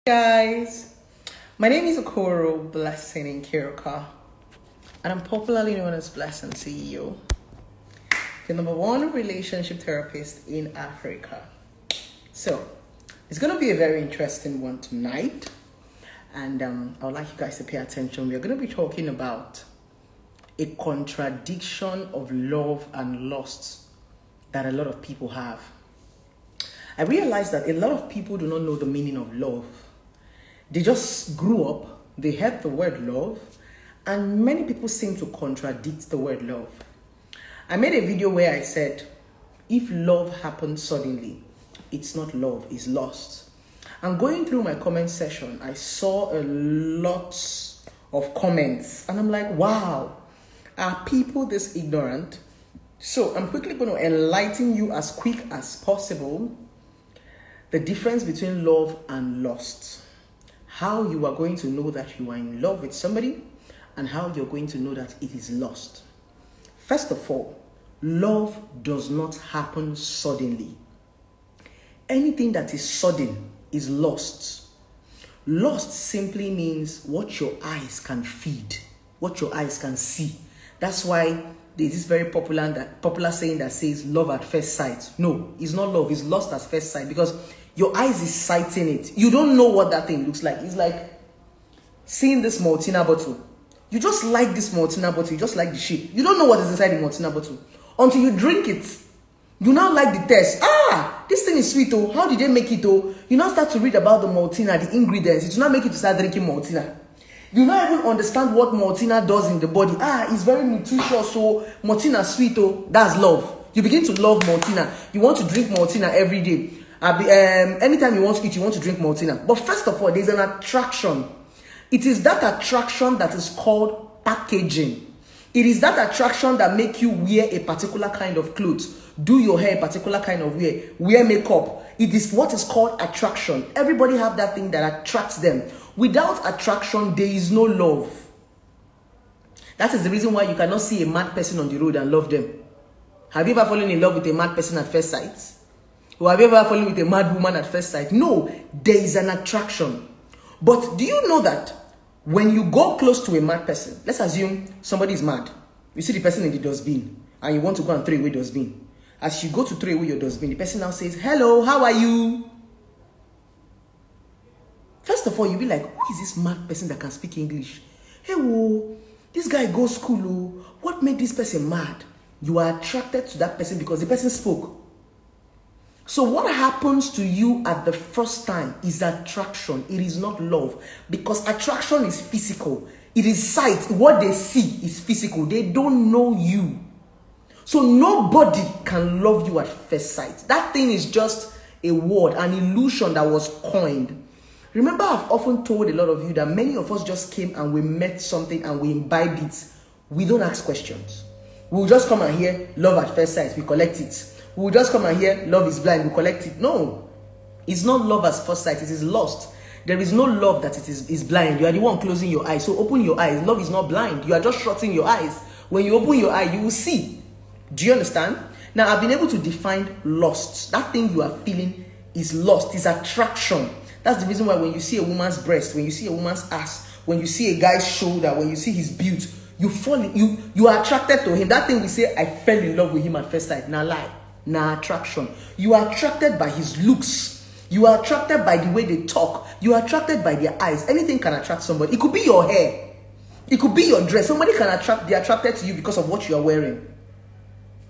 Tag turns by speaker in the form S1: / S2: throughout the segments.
S1: Guys, my name is Okoro Blessing Nkiruka, and I'm popularly known as Blessing CEO, the #1 relationship therapist in Africa. So, it's going to be a very interesting one tonight, and I would like you guys to pay attention. We're going to be talking about a contradiction of love and lust that a lot of people have. I realized that a lot of people do not know the meaning of love. They just grew up, they heard the word love, and many people seem to contradict the word love. I made a video where I said, if love happens suddenly, it's not love, it's lust. And going through my comment section, I saw a lot of comments, and I'm like, wow, are people this ignorant? So I'm quickly going to enlighten you as quick as possible the difference between love and lust. How you are going to know that you are in love with somebody, and how you're going to know that it is lust. First of all, love does not happen suddenly. Anything that is sudden is lust. Lust simply means what your eyes can feed, what your eyes can see. That's why there's this very popular saying that says love at first sight. No, it's not love, it's lust at first sight, because your eyes is sighting it. You don't know what that thing looks like. It's like seeing this Maltina bottle. You just like this Maltina bottle. You just like the shape. You don't know what is inside the Maltina bottle until you drink it. You now like the taste. This thing is sweet. Oh, how did they make it? Oh, you now start to read about the Maltina, the ingredients. It will not make you to start drinking Maltina. You not even understand what Maltina does in the body. It's very nutritious. So Maltina sweet. Oh, that's love. You begin to love Maltina. You want to drink Maltina every day. Anytime you want to eat, you want to drink Maltina. But first of all, there's an attraction. It is that attraction that is called packaging. It is that attraction that make you wear a particular kind of clothes, do your hair a particular kind of way, wear makeup. It is what is called attraction. Everybody have that thing that attracts them. Without attraction, there is no love. That is the reason why you cannot see a mad person on the road and love them. Have you ever fallen in love with a mad person at first sight? Or have you ever fallen with a mad woman at first sight? No, there is an attraction. But do you know that when you go close to a mad person, let's assume somebody is mad. You see the person in the dustbin, and you want to go and throw away the dustbin. As you go to throw away your dustbin, the person now says, hello, how are you? First of all, you'll be like, who is this mad person that can speak English? Hey, whoa, this guy goes school. Oh, what made this person mad? You are attracted to that person because the person spoke. So what happens to you at the first time is attraction. It is not love, because attraction is physical. It is sight. What they see is physical. They don't know you. So nobody can love you at first sight. That thing is just a word, an illusion that was coined. Remember, I've often told a lot of you that many of us just came and we met something and we imbibed it. We don't ask questions. We'll just come and hear love at first sight. We collect it. We'll just come and hear love is blind, we collect it. No, it's not love at first sight, it is lost. There is no love that is blind. You are the one closing your eyes. So open your eyes. Love is not blind. You are just shutting your eyes. When you open your eye, you will see. Do you understand? Now, I've been able to define lust. That thing you are feeling is lust, is attraction. That's the reason why when you see a woman's breast, when you see a woman's ass, when you see a guy's shoulder, when you see his build, you are attracted to him. That thing we say, I fell in love with him at first sight. Now lie. Now attraction. You are attracted by his looks. You are attracted by the way they talk. You are attracted by their eyes. Anything can attract somebody. It could be your hair. It could be your dress. Somebody can be attracted to you because of what you are wearing.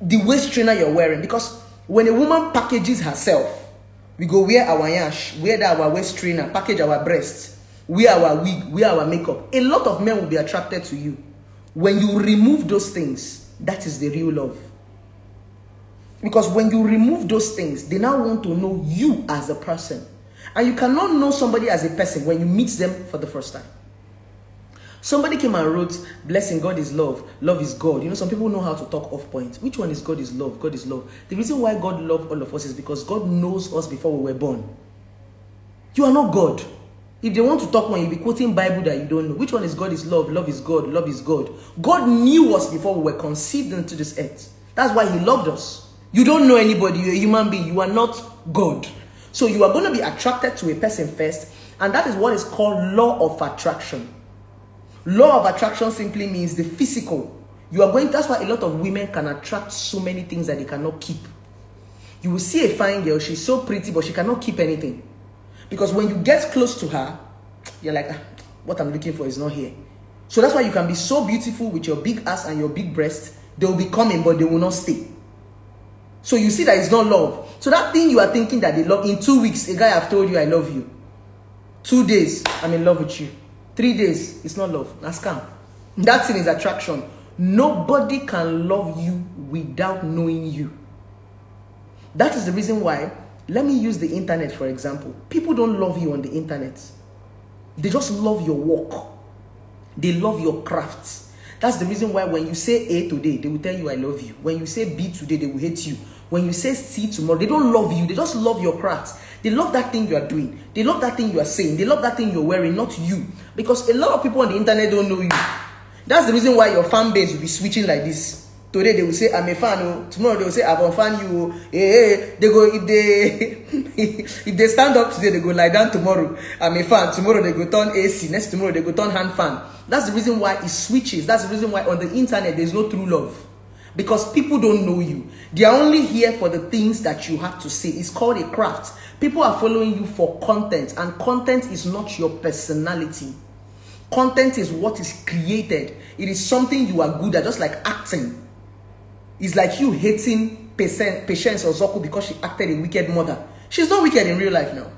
S1: The waist trainer you're wearing. Because when a woman packages herself, we go wear our yash, wear our waist trainer, package our breasts, wear our wig, wear our makeup. A lot of men will be attracted to you. When you remove those things, that is the real love. Because when you remove those things, they now want to know you as a person. And you cannot know somebody as a person when you meet them for the first time. Somebody came and wrote, blessing, God is love, love is God. You know, some people know how to talk off point. Which one is God is love? God is love. The reason why God loves all of us is because God knows us before we were born. You are not God. If they want to talk one, you'll be quoting Bible that you don't know. Which one is God is love, love is God, love is God. God knew us before we were conceived into this earth. That's why he loved us. You don't know anybody. You're a human being. You are not God. So you are going to be attracted to a person first. And that is what is called law of attraction. Law of attraction simply means the physical. You are going, that's why a lot of women can attract so many things that they cannot keep. You will see a fine girl, she's so pretty, but she cannot keep anything. Because when you get close to her, you're like, what I'm looking for is not here. So that's why you can be so beautiful with your big ass and your big breast. They will be coming, but they will not stay. So you see that it's not love. So that thing you are thinking that they love, in 2 weeks, a guy have told you, I love you. 2 days, I'm in love with you. 3 days, it's not love. That's scam. That thing is attraction. Nobody can love you without knowing you. That is the reason why, let me use the internet for example. People don't love you on the internet. They just love your work. They love your crafts. That's the reason why when you say A today, they will tell you I love you. When you say B today, they will hate you. When you say C tomorrow, they don't love you. They just love your crafts. They love that thing you are doing. They love that thing you are saying. They love that thing you're wearing, not you. Because a lot of people on the internet don't know you. That's the reason why your fan base will be switching like this. Today they will say I'm a fan. Oh. Tomorrow they will say I'm a fan. You. Oh. Hey, they go if they stand up today, they go lie down tomorrow. I'm a fan. Tomorrow they go turn AC. Next tomorrow they go turn hand fan. That's the reason why it switches. That's the reason why on the internet there's no true love. Because people don't know you. They are only here for the things that you have to say. It's called a craft. People are following you for content, and content is not your personality. Content is what is created. It is something you are good at, just like acting. It's like you hating Patience Ozoku because she acted a wicked mother. She's not wicked in real life now.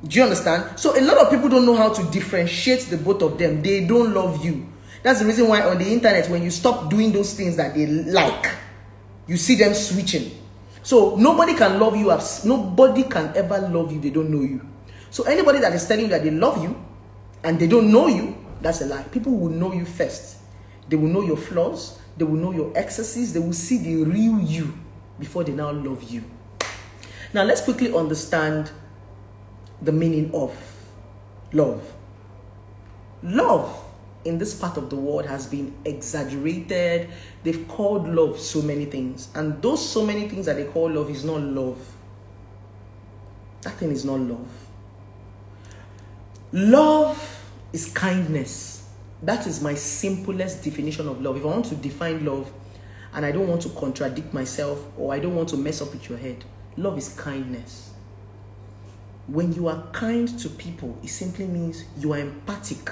S1: Do you understand? So a lot of people don't know how to differentiate the both of them. They don't love you. That's the reason why on the internet, when you stop doing those things that they like, you see them switching. So nobody can love you. Nobody can ever love you. They don't know you. So anybody that is telling you that they love you and they don't know you, that's a lie. People will know you first. They will know your flaws. They will know your excesses. They will see the real you before they now love you. Now let's quickly understand the meaning of love. Love in this part of the world has been exaggerated. They've called love so many things. And those so many things that they call love is not love. That thing is not love. Love is kindness. That is my simplest definition of love. If I want to define love and I don't want to contradict myself or I don't want to mess up with your head, love is kindness. When you are kind to people, it simply means you are empathic.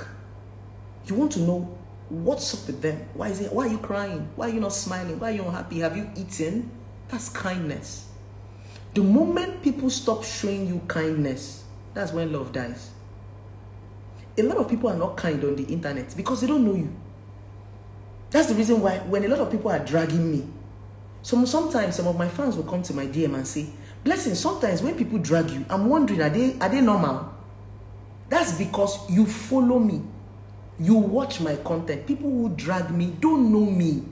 S1: You want to know what's up with them. Why are you crying? Why are you not smiling? Why are you unhappy? Have you eaten? That's kindness. The moment people stop showing you kindness, that's when love dies. A lot of people are not kind on the internet because they don't know you. That's the reason why when a lot of people are dragging me, sometimes some of my fans will come to my DM and say, Blessing, sometimes when people drag you, I'm wondering, are they normal? That's because you follow me. You watch my content. People who drag me don't know me.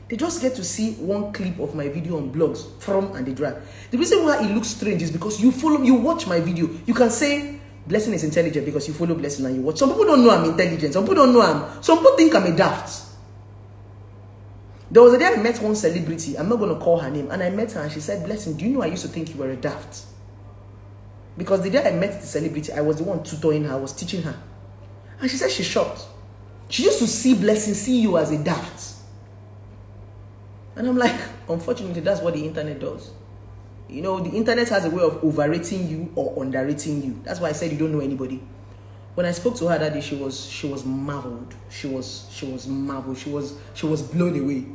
S1: They just get to see one clip of my video on blogs from and they drag. The reason why it looks strange is because you follow me, you watch my video. You can say, Blessing is intelligent because you follow Blessing and you watch. Some people don't know I'm intelligent. Some people don't know some people think I'm a daft. There was a day I met one celebrity. I'm not going to call her name. And I met her and she said, Blessing, do you know I used to think you were a daft? Because the day I met the celebrity, I was the one tutoring her. I was teaching her. And she said she's shocked. She used to see Blessing, see you as a daft. And I'm like, unfortunately, that's what the internet does. You know, the internet has a way of overrating you or underrating you. That's why I said you don't know anybody. When I spoke to her that day, she was marveled. She was marveled. She was blown away.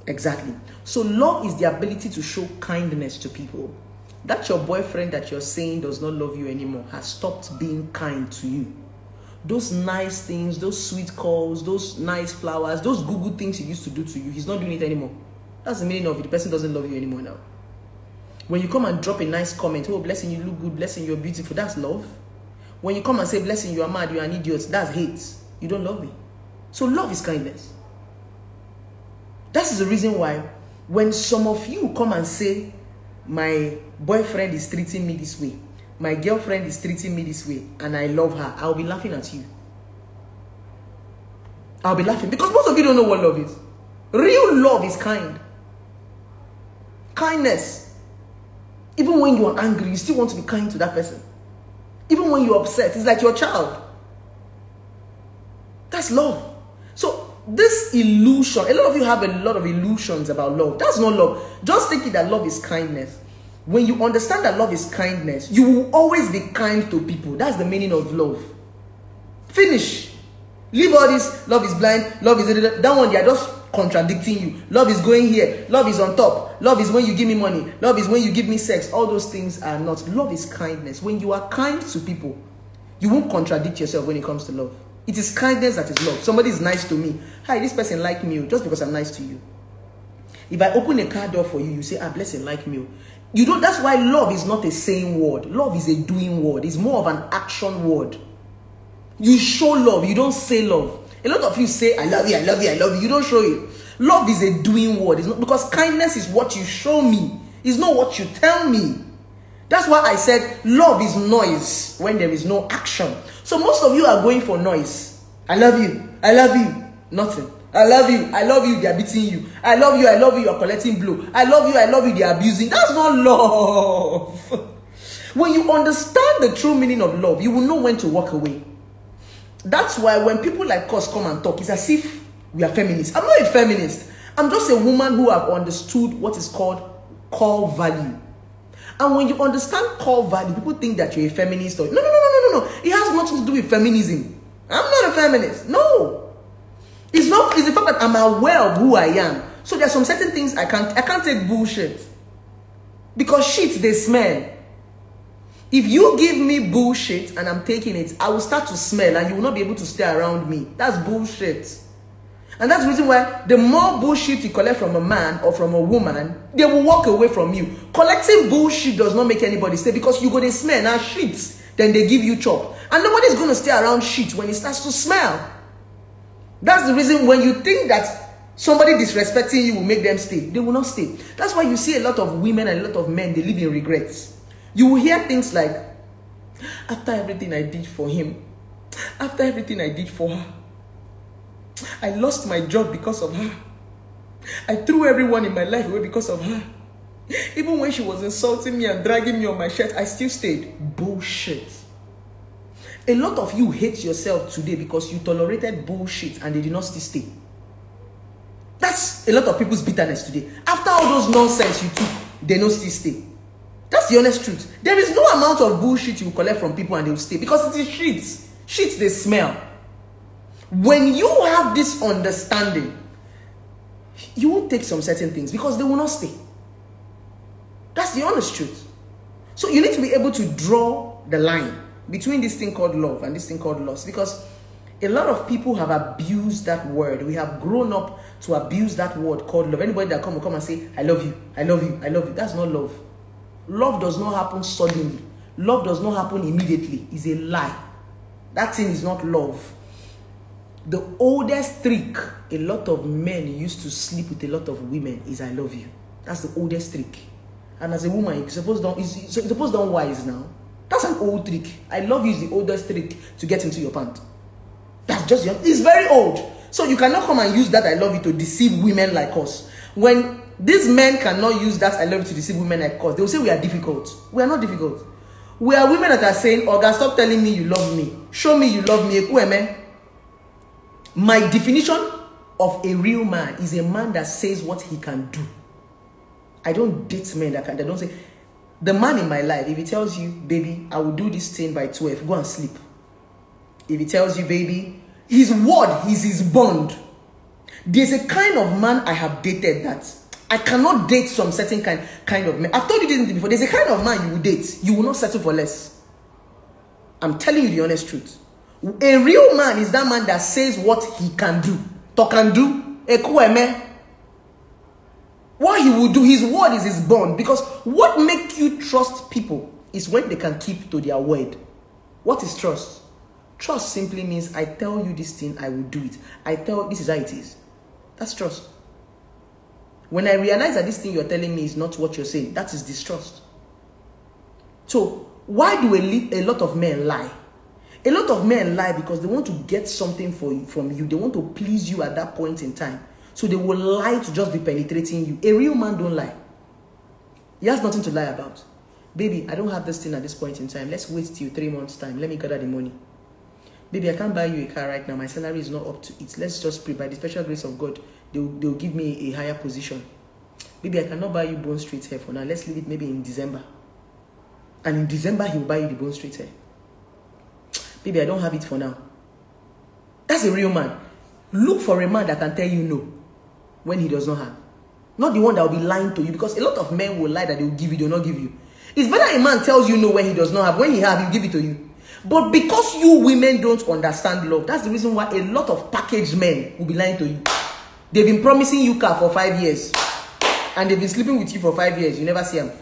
S1: Exactly. So love is the ability to show kindness to people. That your boyfriend that you're saying does not love you anymore has stopped being kind to you. Those nice things, those sweet calls, those nice flowers, those good things he used to do to you, he's not doing it anymore. That's the meaning of it. The person doesn't love you anymore now. When you come and drop a nice comment, oh, Blessing, you look good, Blessing, you're beautiful, that's love. When you come and say, Blessing, you are mad, you are an idiot, that's hate. You don't love me. So love is kindness. That is the reason why when some of you come and say, my boyfriend is treating me this way, my girlfriend is treating me this way, and I love her, I'll be laughing at you. I'll be laughing because most of you don't know what love is. Real love is kind. Kindness. Even when you are angry, you still want to be kind to that person. even when you're upset. It's like your child. That's love. So this illusion, a lot of you have a lot of illusions about love. That's not love. Just think that love is kindness. When you understand that love is kindness, you will always be kind to people. That's the meaning of love. Finish. Leave all this, love is blind, love is... That one, they are just contradicting you. Love is going here. Love is on top. Love is when you give me money. Love is when you give me sex. All those things are not. Love is kindness. When you are kind to people, you won't contradict yourself when it comes to love. It is kindness that is love. Somebody is nice to me. Hi, this person like me just because I'm nice to you. If I open a car door for you, you say, blessing, like me. You don't. That's why love is not a saying word. Love is a doing word. It's more of an action word. You show love. You don't say love. A lot of you say, I love you, I love you, I love you. You don't show it. Love is a doing word. It's not, because kindness is what you show me. It's not what you tell me. That's why I said love is noise when there is no action. So most of you are going for noise. I love you. I love you. Nothing. I love you. I love you. They are beating you. I love you. I love you. You are collecting blow. I love you. I love you. They are abusing. That's not love. When you understand the true meaning of love, you will know when to walk away. That's why when people like us come and talk, it's as if we are feminists. I'm not a feminist. I'm just a woman who have understood what is called core value. And when you understand core value, people think that you're a feminist. Or no. It has nothing to do with feminism. I'm not a feminist. No. It's not. It's the fact that I'm aware of who I am. So there are some certain things I can't take bullshit. Because shit, they smell. If you give me bullshit and I'm taking it, I will start to smell and you will not be able to stay around me. That's bullshit. And that's the reason why the more bullshit you collect from a man or from a woman, they will walk away from you. Collecting bullshit does not make anybody stay because you go to smell now shit, then they give you chop. And nobody's going to stay around shit when it starts to smell. That's the reason when you think that somebody disrespecting you will make them stay, they will not stay. That's why you see a lot of women and a lot of men, they live in regrets. You will hear things like, after everything I did for him, after everything I did for her, I lost my job because of her. I threw everyone in my life away because of her. Even when she was insulting me and dragging me on my shirt, I still stayed. Bullshit. A lot of you hate yourself today because you tolerated bullshit and they did not still stay. That's a lot of people's bitterness today. After all those nonsense you took, they don't still stay. That's the honest truth. There is no amount of bullshit you collect from people and they will stay because it is shit. Shit, they smell. When you have this understanding, you won't take some certain things because they will not stay. That's the honest truth. So you need to be able to draw the line between this thing called love and this thing called lust, because a lot of people have abused that word. We have grown up to abuse that word called love. Anybody that will come and say, I love you, I love you, I love you. That's not love. Love does not happen suddenly. Love does not happen immediately. It's a lie. That thing is not love. The oldest trick a lot of men used to sleep with a lot of women is I love you. That's the oldest trick. And as a woman, you're supposed don't wise now. That's an old trick. I love you is the oldest trick to get into your pant. That's just young. It's very old. So you cannot come and use that I love you to deceive women like us. When these men cannot use that I love you to deceive women like us, they will say we are difficult. We are not difficult. We are women that are saying, Oga, stop telling me you love me. Show me you love me. My definition of a real man is a man that says what he can do. I don't date men that don't say, the man in my life, if he tells you, baby, I will do this thing by 12, go and sleep. If he tells you, baby, his word is his bond. There's a kind of man I have dated that I cannot date some certain kind of man. I've told you this before. There's a kind of man you will date. You will not settle for less. I'm telling you the honest truth. A real man is that man that says what he can do. Talk and do. What he will do, his word is his bond. Because what makes you trust people is when they can keep to their word. What is trust? Trust simply means I tell you this thing, I will do it. This is how it is. That's trust. When I realize that this thing you're telling me is not what you're saying, that is distrust. So, why do a lot of men lie? A lot of men lie because they want to get something from you. They want to please you at that point in time. So they will lie to just be penetrating you. A real man don't lie. He has nothing to lie about. Baby, I don't have this thing at this point in time. Let's wait till 3 months' time. Let me gather the money. Baby, I can't buy you a car right now. My salary is not up to it. Let's just pray. By the special grace of God, they'll give me a higher position. Baby, I cannot buy you bone straight hair for now. Let's leave it maybe in December. And in December, he'll buy you the bone straight hair. Baby, I don't have it for now. That's a real man. Look for a man that can tell you no when he does not have. Not the one that will be lying to you, because a lot of men will lie that they will give you, they will not give you. It's better a man tells you no when he does not have. When he have, he'll give it to you. But because you women don't understand love, that's the reason why a lot of packaged men will be lying to you. They've been promising you car for 5 years. And they've been sleeping with you for 5 years. You never see them.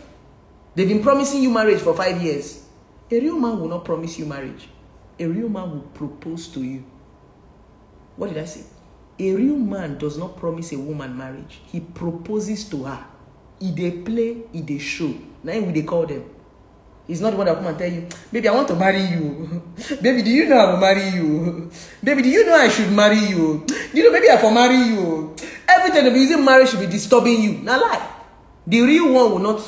S1: They've been promising you marriage for 5 years. A real man will not promise you marriage. A real man will propose to you. What did I say? A real man does not promise a woman marriage. He proposes to her. If they play, if they show. Now we they call them. He's not the one that will come and tell you, baby, I want to marry you. Baby, do you know I will marry you? Baby, do you know I should marry you? You know, maybe I will marry you. Every time the reason marriage should be disturbing you. Now lie. The real one will not.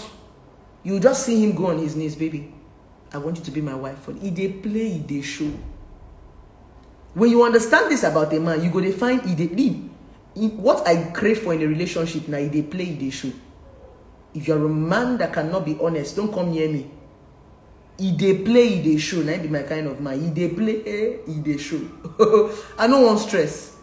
S1: You just see him go on his knees, baby. I want you to be my wife. If they play, if they show. When you understand this about a man, you go to find if they live. What I crave for in a relationship now, if they play, if they show. If you're a man that cannot be honest, don't come near me. If they play, if they show. Now be my kind of man. If they play, if they show. I don't want stress.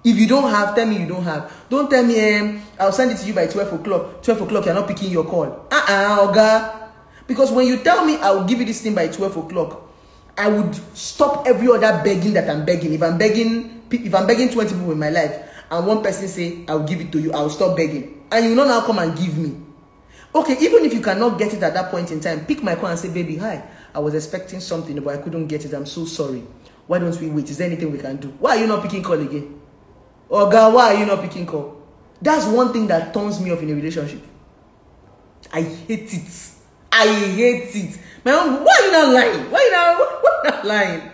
S1: If you don't have, tell me you don't have. Don't tell me, I'll send it to you by 12 o'clock. 12 o'clock, you're not picking your call. Oga. Because when you tell me I'll give you this thing by 12 o'clock, I would stop every other begging that I'm begging. If I'm begging 20 people in my life, and one person say, I'll give it to you, I'll stop begging. And you know now come and give me. Okay, even if you cannot get it at that point in time, pick my call and say, baby, hi, I was expecting something, but I couldn't get it. I'm so sorry. Why don't we wait? Is there anything we can do? Why are you not picking call again? Oh God, why are you not picking call? That's one thing that turns me off in a relationship. I hate it. I hate it. My own, why are you not lying? Why are you not lying?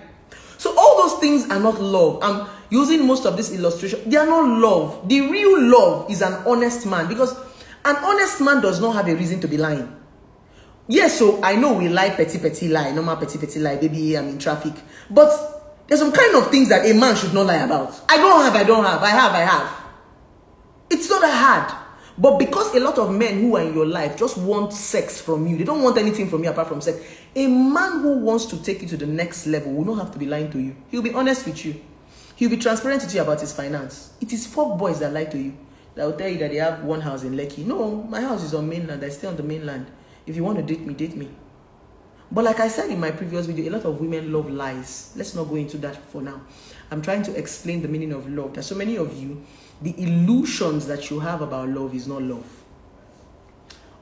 S1: So all those things are not love. I'm using most of this illustration. They are not love. The real love is an honest man, because an honest man does not have a reason to be lying. Yes, so I know we lie, petty lie, normal petty lie, baby, I'm in traffic. But there's some kind of things that a man should not lie about. I have. It's not that hard. But because a lot of men who are in your life just want sex from you, they don't want anything from you apart from sex. A man who wants to take you to the next level will not have to be lying to you. He'll be honest with you. He'll be transparent with you about his finance. It is folk boys that lie to you. That will tell you that they have one house in Lekki. No, my house is on mainland. I stay on the mainland. If you want to date me, date me. But like I said in my previous video, a lot of women love lies. Let's not go into that for now. I'm trying to explain the meaning of love. There's so many of you, the illusions that you have about love is not love.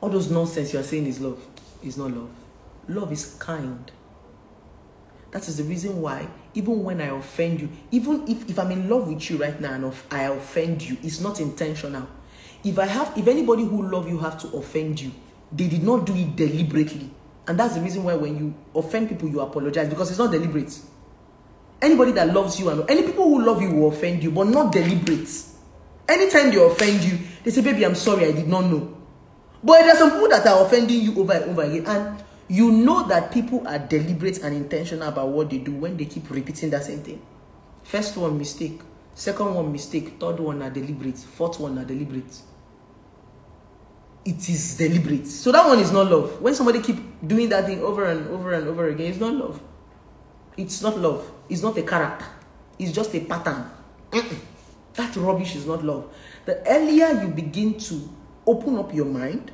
S1: All those nonsense you are saying is love. Is not love. Love is kind. That is the reason why, even when I offend you, even if I'm in love with you right now and I offend you, it's not intentional. If anybody who love you have to offend you, they did not do it deliberately. And that's the reason why when you offend people, you apologize, because it's not deliberate. Anybody that loves you, and any people who love you will offend you, but not deliberate. Anytime they offend you, they say, baby, I'm sorry, I did not know. But there are some people that are offending you over and over again. And you know that people are deliberate and intentional about what they do when they keep repeating that same thing. First one, mistake. Second one, mistake. Third one, are deliberate. Fourth one, are deliberate. It is deliberate. So that one is not love. When somebody keep doing that thing over and over and over again, it's not love. It's not love. It's not a character. It's just a pattern. That rubbish is not love. The earlier you begin to open up your mind,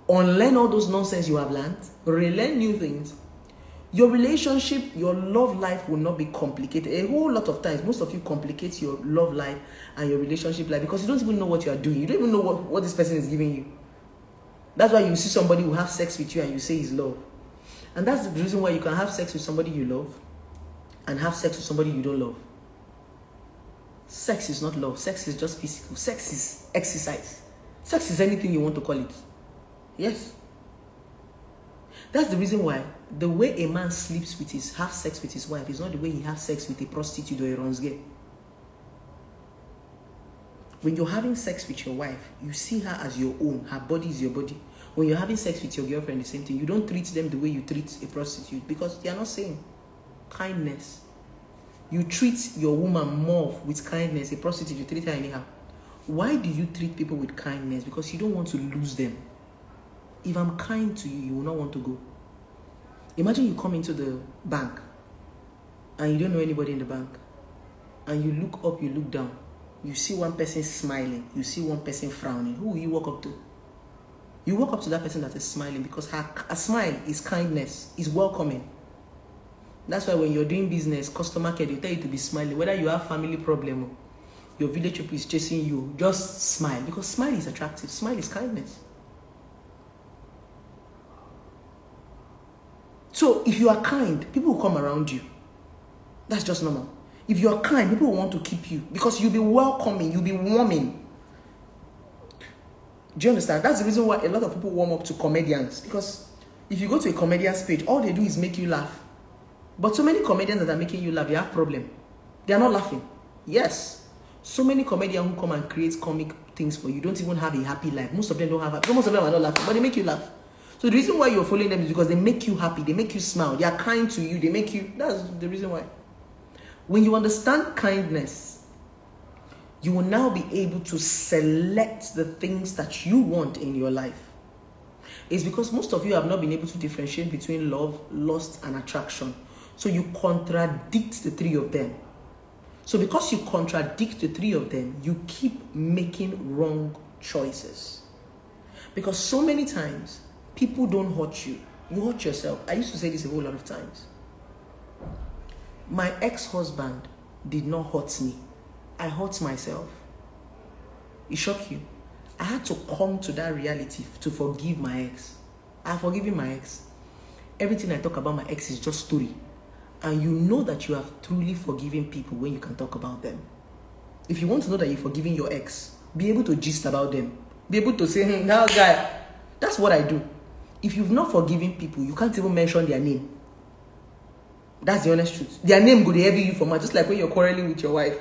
S1: unlearn all those nonsense you have learned, relearn new things, your relationship, your love life will not be complicated. A whole lot of times, most of you complicate your love life and your relationship life because you don't even know what you are doing. You don't even know what this person is giving you. That's why you see somebody who have sex with you and you say it's love. And that's the reason why you can have sex with somebody you love and have sex with somebody you don't love. Sex is not love. Sex is just physical. Sex is exercise. Sex is anything you want to call it. Yes. That's the reason why the way a man sleeps with have sex with his wife is not the way he has sex with a prostitute or a runs girl. When you're having sex with your wife, you see her as your own. Her body is your body. When you're having sex with your girlfriend, the same thing. You don't treat them the way you treat a prostitute because they are not saying kindness. You treat your woman more with kindness. A prostitute, you treat her anyhow. Why do you treat people with kindness? Because you don't want to lose them. If I'm kind to you, you will not want to go. Imagine you come into the bank and you don't know anybody in the bank. And you look up, you look down. You see one person smiling. You see one person frowning. Who will you walk up to? You walk up to that person that is smiling because her smile is kindness, is welcoming. That's why when you're doing business, customer care, they tell you to be smiling. Whether you have family problem, your village people is chasing you, just smile. Because smile is attractive. Smile is kindness. So if you are kind, people will come around you. That's just normal. If you are kind, people will want to keep you because you'll be welcoming, you'll be warming. Do you understand? That's the reason why a lot of people warm up to comedians. Because if you go to a comedian's page, all they do is make you laugh. But so many comedians that are making you laugh, they have problem. They are not laughing. Yes. So many comedians who come and create comic things for you don't even have a happy life. Most of them don't have happy. Most of them are not laughing, but they make you laugh. So the reason why you're following them is because they make you happy. They make you smile. They are kind to you. They make you... That's the reason why. When you understand kindness, you will now be able to select the things that you want in your life. It's because most of you have not been able to differentiate between love, lust, and attraction. So you contradict the three of them. So because you contradict the three of them, you keep making wrong choices. Because so many times, people don't hurt you. You hurt yourself. I used to say this a whole lot of times. My ex-husband did not hurt me. I hurt myself. It shocked you. I had to come to that reality to forgive my ex. I've forgiven my ex. Everything I talk about my ex is just story. And you know that you have truly forgiven people when you can talk about them. If you want to know that you're forgiving your ex, be able to gist about them. Be able to say, that guy. That's what I do. If you've not forgiven people, you can't even mention their name. That's the honest truth. Their name could heavy you for much. Just like when you're quarreling with your wife.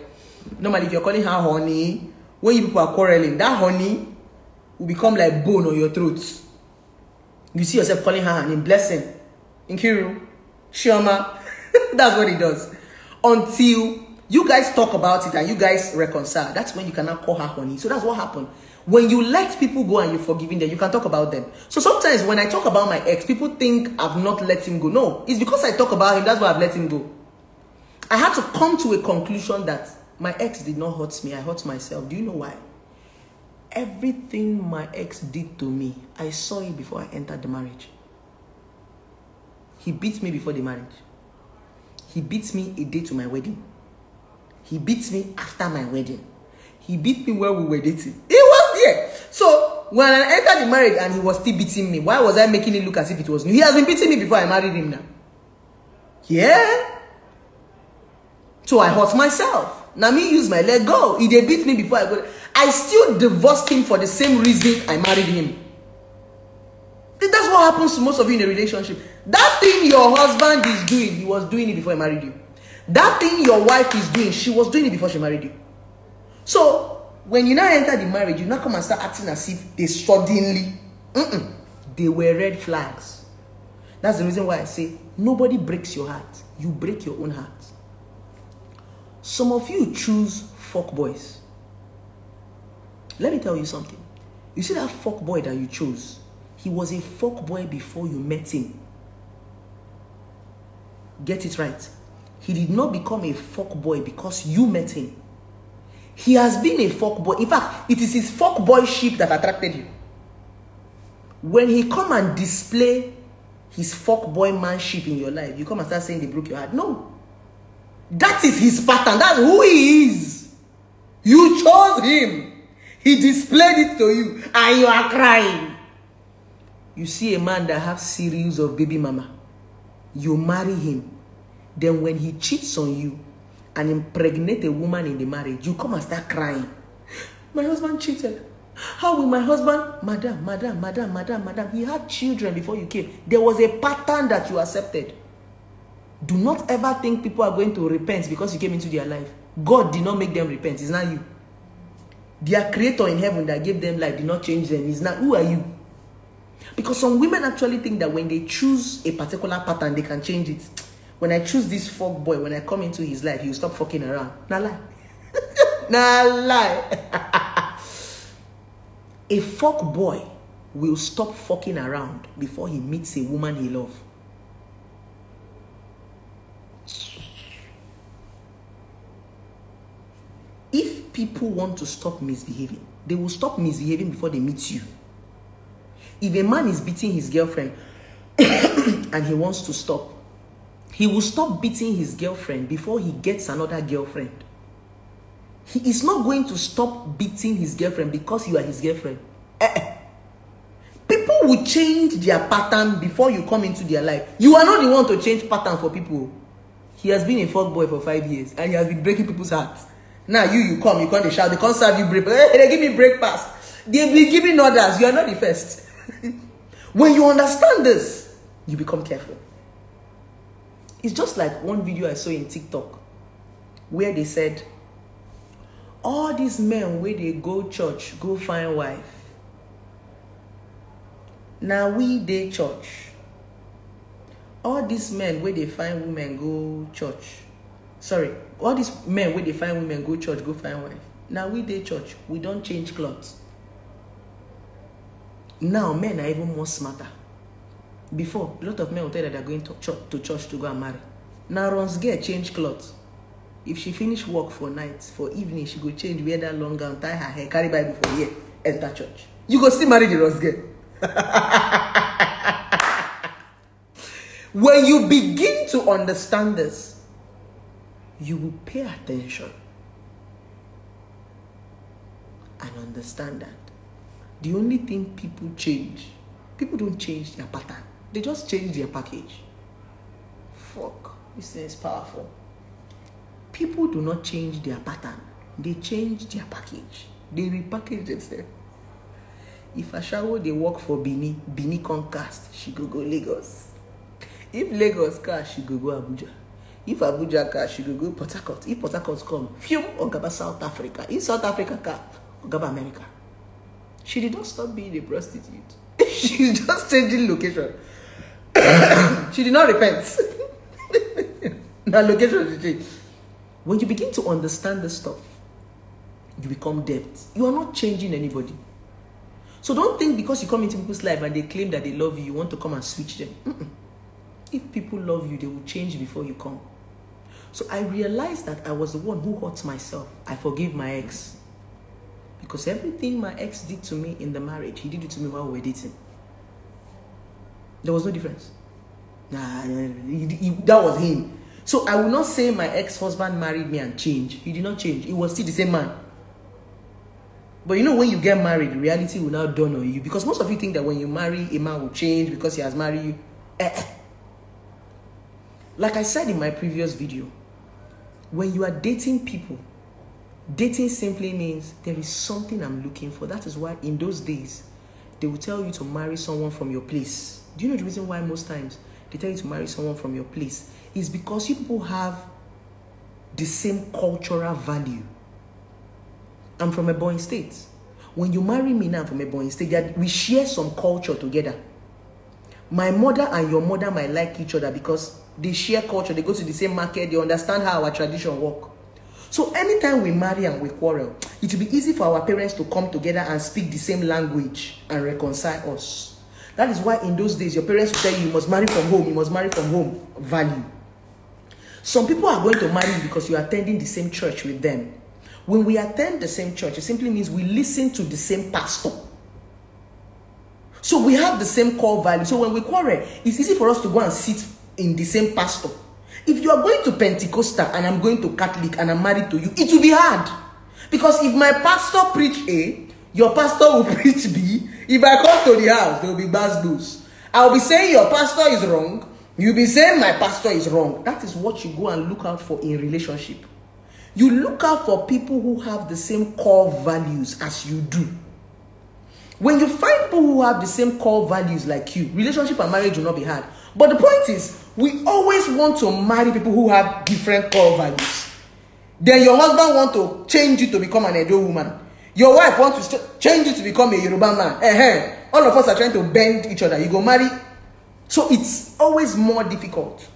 S1: Normally, if you're calling her honey, when you people are quarreling, that honey will become like bone on your throat. You see yourself calling her name, Blessing, Nkiru, Shioma. That's what it does. Until you guys talk about it and you guys reconcile, that's when you cannot call her honey. So that's what happened. When you let people go and you're forgiving them, you can talk about them. So sometimes when I talk about my ex, people think I've not let him go. No, it's because I talk about him, that's why I've let him go. I had to come to a conclusion that my ex did not hurt me, I hurt myself. Do you know why? Everything my ex did to me, I saw it before I entered the marriage. He beat me before the marriage. He beat me a day to my wedding. He beat me after my wedding. He beat me while we were dating. He was there. So when I entered the marriage and he was still beating me, why was I making it look as if it was new? He has been beating me before I married him now. Yeah. So I hurt myself. Now me use my leg go. He did beat me before I go. I still divorced him for the same reason I married him. That's what happens to most of you in a relationship. That thing your husband is doing, he was doing it before he married you. That thing your wife is doing, she was doing it before she married you. So, when you now enter the marriage, you now come and start acting as if they suddenly, they were red flags. That's the reason why I say, nobody breaks your heart. You break your own heart. Some of you choose fuck boys. Let me tell you something. You see that fuck boy that you chose? He was a fuck boy before you met him. Get it right. He did not become a fuck boy because you met him. He has been a fuck boy. In fact, it is his fuck boyship that attracted you. When he come and display his fuck boy manship in your life, you come and start saying they broke your heart. No. That is his pattern. That's who he is. You chose him. He displayed it to you and you are crying. You see a man that has series of baby mama. You marry him. Then when he cheats on you and impregnate a woman in the marriage, you come and start crying. My husband cheated. How will my husband? Madam. He had children before you came. There was a pattern that you accepted. Do not ever think people are going to repent because you came into their life. God did not make them repent. It's not you. Their creator in heaven that gave them life did not change them. It's not. Who are you? Because some women actually think that when they choose a particular pattern, they can change it. When I choose this fuck boy, when I come into his life, he'll stop fucking around. Nah lie. Nah lie. A fuck boy will stop fucking around before he meets a woman he loves. If people want to stop misbehaving, they will stop misbehaving before they meet you. If a man is beating his girlfriend and he wants to stop, he will stop beating his girlfriend before he gets another girlfriend. He is not going to stop beating his girlfriend because you are his girlfriend. People will change their pattern before you come into their life. You are not the one to change pattern for people. He has been a fuckboy for 5 years and he has been breaking people's hearts. Now you come, they shout, they can't serve you break. Hey, they give me break pass. They be giving orders. You are not the first. When you understand this, you become careful. It's just like one video I saw in TikTok where they said, all these men where they go church, go find wife. Now we dey church. All these men where they find women go church. Sorry, all these men where they find women go church, go find wife. Now we dey church, we don't change clothes. Now men are even more smarter. Before, a lot of men will tell that they're going to church to go and marry. Now runs get change clothes. If she finish work for night, for evening, she go change, wear that long gown, tie her hair, carry Bible for a year, enter church. You go still marry the runs girl. When you begin to understand this, you will pay attention and understand that the only thing people change, people don't change their pattern. They just change their package. Fuck, this thing is powerful. People do not change their pattern. They change their package. They repackage themselves. If Ashawo, they work for Bini Concast, she go Lagos. If Lagos car, she go Abuja. If Abuja car, she go Port Harcourt. If Port Harcourt come, Fium or Gaba South Africa. If South Africa car, or Gaba America. She did not stop being a prostitute. She's just changing location. She did not repent. Now location she changed. When you begin to understand this stuff, you become depth. You are not changing anybody. So don't think because you come into people's life and they claim that they love you, you want to come and switch them. If people love you, they will change before you come. So I realized that I was the one who hurt myself. I forgave my ex. Because everything my ex did to me in the marriage, he did it to me while we were dating. There was no difference. That was him. So I will not say my ex-husband married me and changed. He did not change. He was still the same man. But you know, when you get married, reality will now dawn on you. Because most of you think that when you marry, a man will change because he has married you. Like I said in my previous video, when you are dating people, dating simply means there is something I'm looking for. That is why in those days, they will tell you to marry someone from your place. Do you know the reason why most times they tell you to marry someone from your place? It's because you people have the same cultural value. I'm from Ebonyi State. When you marry me now, I'm from Ebonyi State, we share some culture together. My mother and your mother might like each other because they share culture. They go to the same market. They understand how our tradition works. So anytime we marry and we quarrel, it will be easy for our parents to come together and speak the same language and reconcile us. That is why in those days, your parents will tell you, you must marry from home. You must marry from home. Value. Some people are going to marry because you are attending the same church with them. When we attend the same church, it simply means we listen to the same pastor. So we have the same core value. So when we quarrel, it's easy for us to go and sit in the same pastor. If you are going to Pentecostal and I'm going to Catholic and I'm married to you, it will be hard. Because if my pastor preach A, your pastor will preach B. If I come to the house, there will be bad news. I'll be saying your pastor is wrong. You'll be saying my pastor is wrong. That is what you go and look out for in relationship. You look out for people who have the same core values as you do. When you find people who have the same core values like you, relationship and marriage will not be hard. But the point is, we always want to marry people who have different core values. Then your husband wants to change you to become an Edo woman. Your wife wants to change you to become a Yoruba man. All of us are trying to bend each other. You go marry. So it's always more difficult.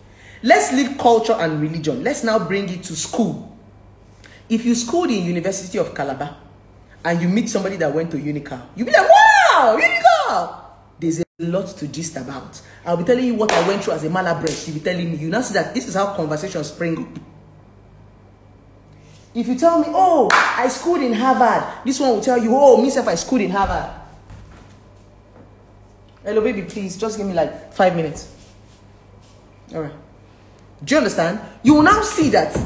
S1: Let's leave culture and religion. Let's now bring it to school. If you schooled in University of Calabar and you meet somebody that went to Unical, you'll be like, wow, Unical! There's a lot to gist about. I'll be telling you what I went through as a Malabres. You'll be telling me. You now see that this is how conversations spring up. If you tell me, oh, I schooled in Harvard, this one will tell you, oh, myself, I schooled in Harvard. Hello, baby, please, just give me like 5 minutes. All right. Do you understand? You will now see that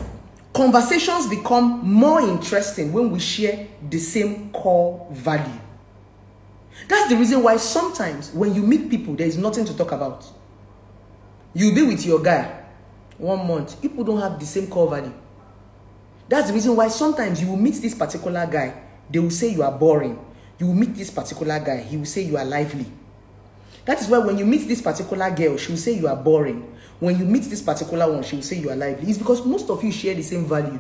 S1: conversations become more interesting when we share the same core value. That's the reason why sometimes when you meet people, there is nothing to talk about. You'll be with your guy 1 month. People don't have the same core value. That's the reason why sometimes you will meet this particular guy. They will say you are boring. You will meet this particular guy. He will say you are lively. That is why when you meet this particular girl, she will say you are boring. When you meet this particular one, she will say you are lively. It's because most of you share the same value.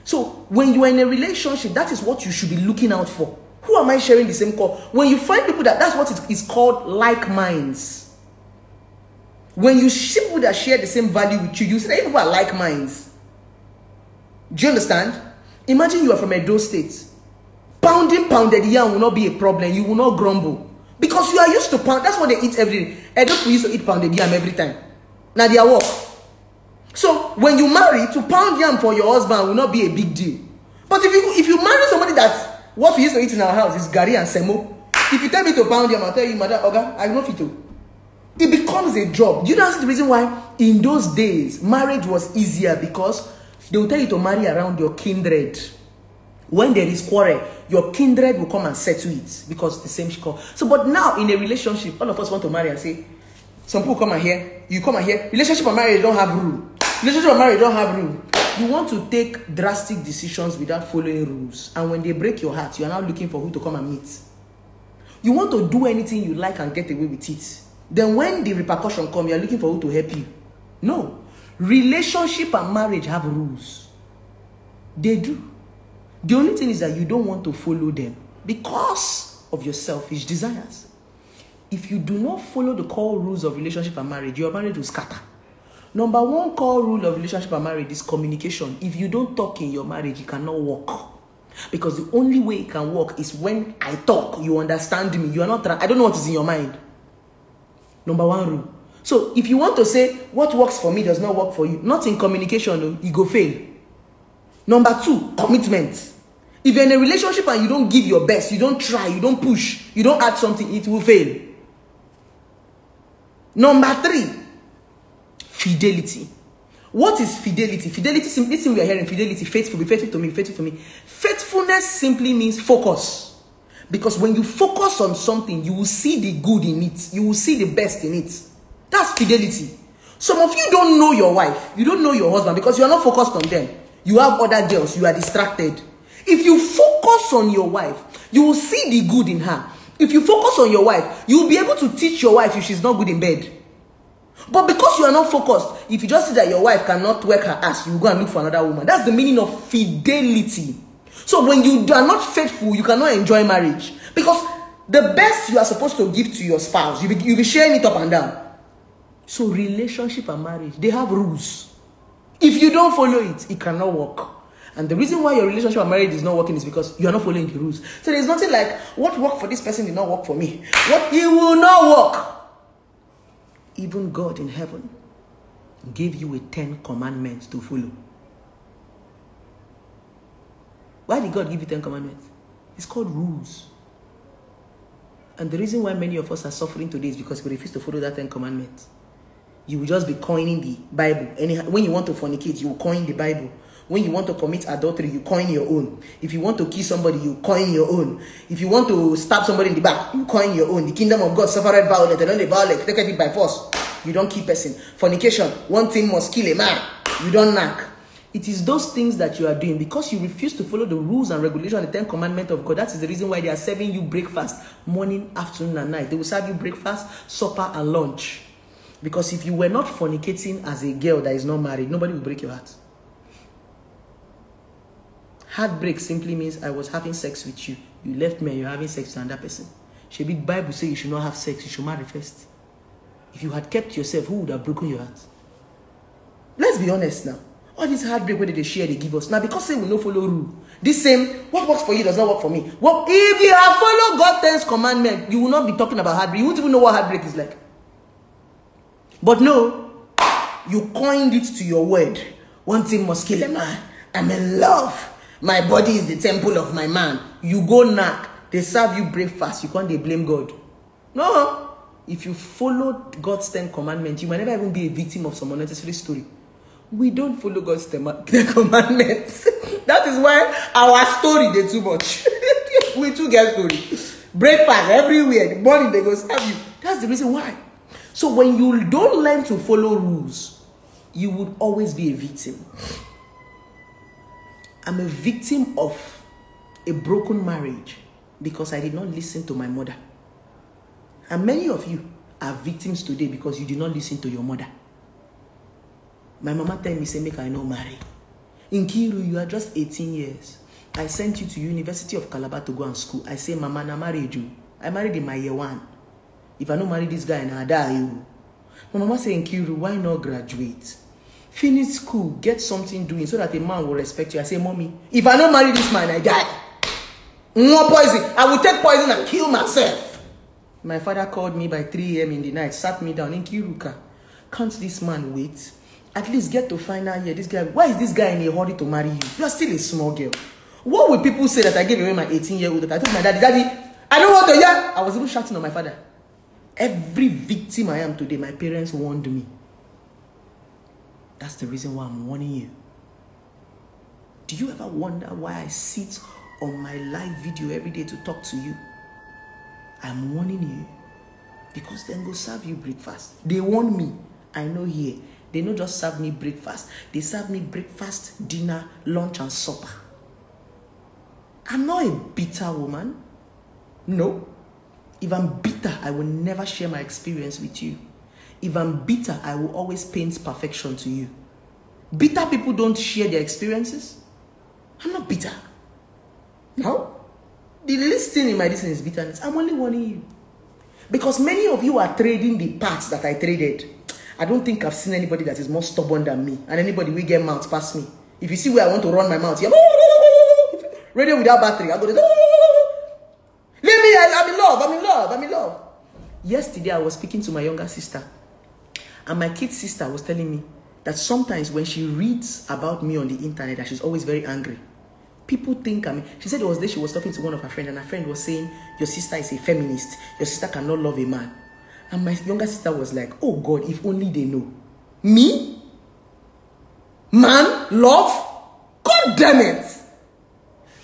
S1: So when you are in a relationship, that is what you should be looking out for. Who am I sharing the same core? When you find people that's what it is called like minds. When you see people that share the same value with you, you say that people are like minds. Do you understand? Imagine you are from Edo State. Pounded yam will not be a problem. You will not grumble. Because you are used to pound. That's what they eat every day. Edo people used to eat pounded yam every time. Now they are work. So when you marry, to pound yam for your husband will not be a big deal. But if you marry somebody that what we used to eat in our house is gari and semo. If you tell me to pound yam, I'll tell you, Madam Oga, I know fit to. It becomes a job. Do you know the reason why? In those days, marriage was easier because they will tell you to marry around your kindred. When there is quarrel, your kindred will come and settle it because it's the same call. So, but now in a relationship, all of us want to marry and say, some people come and hear, you come and hear, relationship and marriage don't have rule. Relationship and marriage don't have rule. You want to take drastic decisions without following rules. And when they break your heart, you are now looking for who to come and meet. You want to do anything you like and get away with it. Then when the repercussion comes, you are looking for who to help you. No. Relationship and marriage have rules. They do. The only thing is that you don't want to follow them because of your selfish desires. If you do not follow the core rules of relationship and marriage, your marriage will scatter. Number one core rule of relationship and marriage is communication. If you don't talk in your marriage, it cannot work. Because the only way it can work is when I talk, you understand me. You are not. I don't know what is in your mind. Number one rule. So if you want to say what works for me does not work for you, not in communication, you go fail. Number two, commitment. If you're in a relationship and you don't give your best, you don't try, you don't push, you don't add something, it will fail. Number three, fidelity. What is fidelity? Fidelity, simply we are hearing fidelity, faithful, be faithful to me, faithful to me. Faithfulness simply means focus. Because when you focus on something, you will see the good in it. You will see the best in it. That's fidelity. Some of you don't know your wife. You don't know your husband because you are not focused on them. You have other girls. You are distracted. If you focus on your wife, you will see the good in her. If you focus on your wife, you will be able to teach your wife if she's not good in bed. But because you are not focused, if you just see that your wife cannot work her ass, you will go and look for another woman. That's the meaning of fidelity. So when you are not faithful, you cannot enjoy marriage. Because the best you are supposed to give to your spouse, you'll be sharing it up and down. So relationship and marriage, they have rules. If you don't follow it, it cannot work. And the reason why your relationship and marriage is not working is because you are not following the rules. So there's nothing like, what worked for this person did not work for me. What it will not work. Even God in heaven gave you a 10 commandments to follow. Why did God give you 10 commandments? It's called rules. And the reason why many of us are suffering today is because we refuse to follow that 10 commandments. You will just be coining the Bible. When you want to fornicate, you will coin the Bible. When you want to commit adultery, you coin your own. If you want to kill somebody, you coin your own. If you want to stab somebody in the back, you coin your own. The kingdom of God suffered violence, and only violence take it by force. You don't kill person. Fornication, one thing must kill a man. You don't knock. It is those things that you are doing because you refuse to follow the rules and regulations, the 10 commandments of God. That is the reason why they are serving you breakfast, morning, afternoon, and night. They will serve you breakfast, supper, and lunch. Because if you were not fornicating as a girl that is not married, nobody will break your heart. Heartbreak simply means I was having sex with you. You left me and you're having sex with another person. Should be Bible say you should not have sex, you should marry first. If you had kept yourself, who would have broken your heart? Let's be honest now. All this heartbreak where they share, they give us. Now because say we no follow rule. This same, what works for you does not work for me. Well, if you have followed God's 10 commandments, you will not be talking about heartbreak. You won't even know what heartbreak is like. But no, you coined it to your word. One thing must kill a man. I'm in love. My body is the temple of my man. You go knock. They serve you breakfast. You can't they blame God. No. If you followed God's 10 commandments, you might never even be a victim of some unnecessary story. We don't follow God's 10 commandments. That is why our story they too much. We too get story. Breakfast everywhere. The morning they go serve you. That's the reason why. So when you don't learn to follow rules, you would always be a victim. I'm a victim of a broken marriage because I did not listen to my mother. And many of you are victims today because you did not listen to your mother. My mama tell me, say, make I no marry. In Kiru, you are just 18 years. I sent you to University of Calabar to go and school. I say, Mama, I married you. I married in my year 1. If I don't marry this guy, I die you. My mama say, in Kiru, why not graduate? Finish school, get something doing so that a man will respect you. I say, Mommy, if I don't marry this man, I die. More poison. I will take poison and kill myself. My father called me by 3 a.m. in the night, sat me down in Kiruka. Can't this man wait? At least get to find out here. This guy, why is this guy in a hurry to marry you? You are still a small girl. What will people say that I gave away my 18-year-old? That I told my daddy, I don't want to hear. I was even shouting on my father. Every victim I am today, my parents warned me. That's the reason why I'm warning you. Do you ever wonder why I sit on my live video every day to talk to you? I'm warning you because then go serve you breakfast. They warn me. I know here. They don't just serve me breakfast. They serve me breakfast, dinner, lunch, and supper. I'm not a bitter woman. No. If I'm bitter, I will never share my experience with you. If I'm bitter, I will always paint perfection to you. Bitter people don't share their experiences. I'm not bitter. No. The least thing in my distance is bitterness. I'm only warning you. Because many of you are trading the parts that I traded. I don't think I've seen anybody that is more stubborn than me. And anybody will get mouth past me. If you see where I want to run my mouth, radio without battery, I go to leave me, I'm in love, I'm in love, I'm in love. Yesterday I was speaking to my younger sister. And my kid sister was telling me that sometimes when she reads about me on the internet, that she's always very angry. People think, she said it was there she was talking to one of her friends, and her friend was saying, your sister is a feminist. Your sister cannot love a man. And my younger sister was like, oh God, if only they know. Me? Man? Love? God damn it.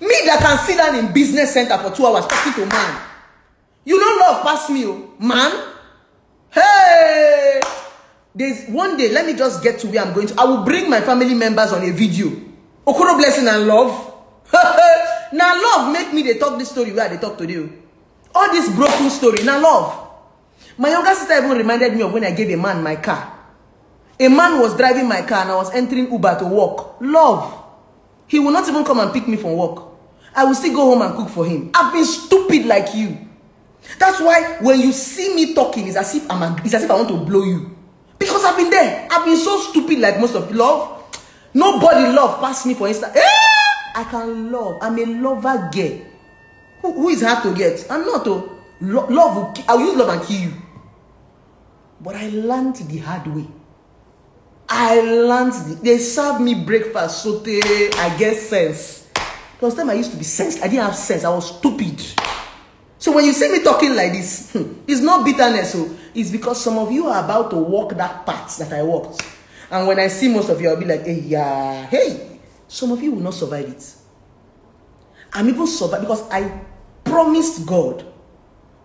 S1: Me that can sit down in business center for 2 hours talking to man. You don't love past me, oh. Man? Hey! There's one day, let me just get to where I'm going to. I will bring my family members on a video. Okoro blessing and love. Now love make me they talk this story where they talk to you. All this broken story. Now love. My younger sister even reminded me of when I gave a man my car. A man was driving my car and I was entering Uber to work. Love. He will not even come and pick me from work. I will still go home and cook for him. I've been stupid like you. That's why when you see me talking, it's as if I want to blow you. Because I've been there. I've been so stupid like most of you. Love. Nobody love past me for instance. I can love. I'm a lover girl. Who is hard to get? I'm not. Love will I'll use love and kill you. But I learned the hard way. They served me breakfast, saute. I get sense. There was time I used to be sense. I didn't have sense. I was stupid. So when you see me talking like this, it's not bitterness. It's because some of you are about to walk that path that I walked. And when I see most of you, I'll be like, hey, yeah, hey. Some of you will not survive it. I'm even surviving because I promised God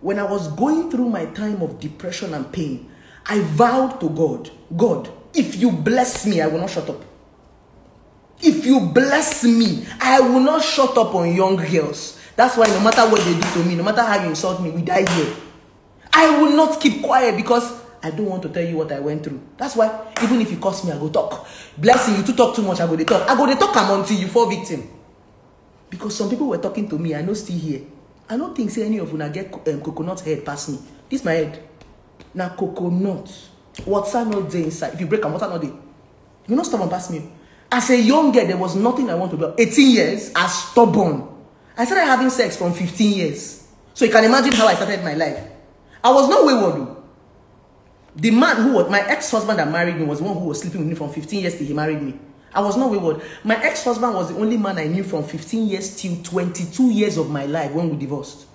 S1: when I was going through my time of depression and pain, I vowed to God, God, if you bless me, I will not shut up. If you bless me, I will not shut up on young girls. That's why no matter what they do to me, no matter how you insult me, we die here. I will not keep quiet because I don't want to tell you what I went through. That's why even if you curse me, I go talk. Blessing you to talk too much, I go to talk. I go to talk until you fall victim. Because some people were talking to me, I know still here. I don't think say any of you get coconut head past me. This my head. Now coconut. Water not there inside. If you break a water not there. You not stubborn past me. As a young girl, there was nothing I want to do. 18 years, as stubborn. I started having sex from 15 years. So you can imagine how I started my life. I was not wayward. The man who was my ex-husband that married me was the one who was sleeping with me from 15 years till he married me. I was not wayward. My ex-husband was the only man I knew from 15 years till 22 years of my life when we divorced.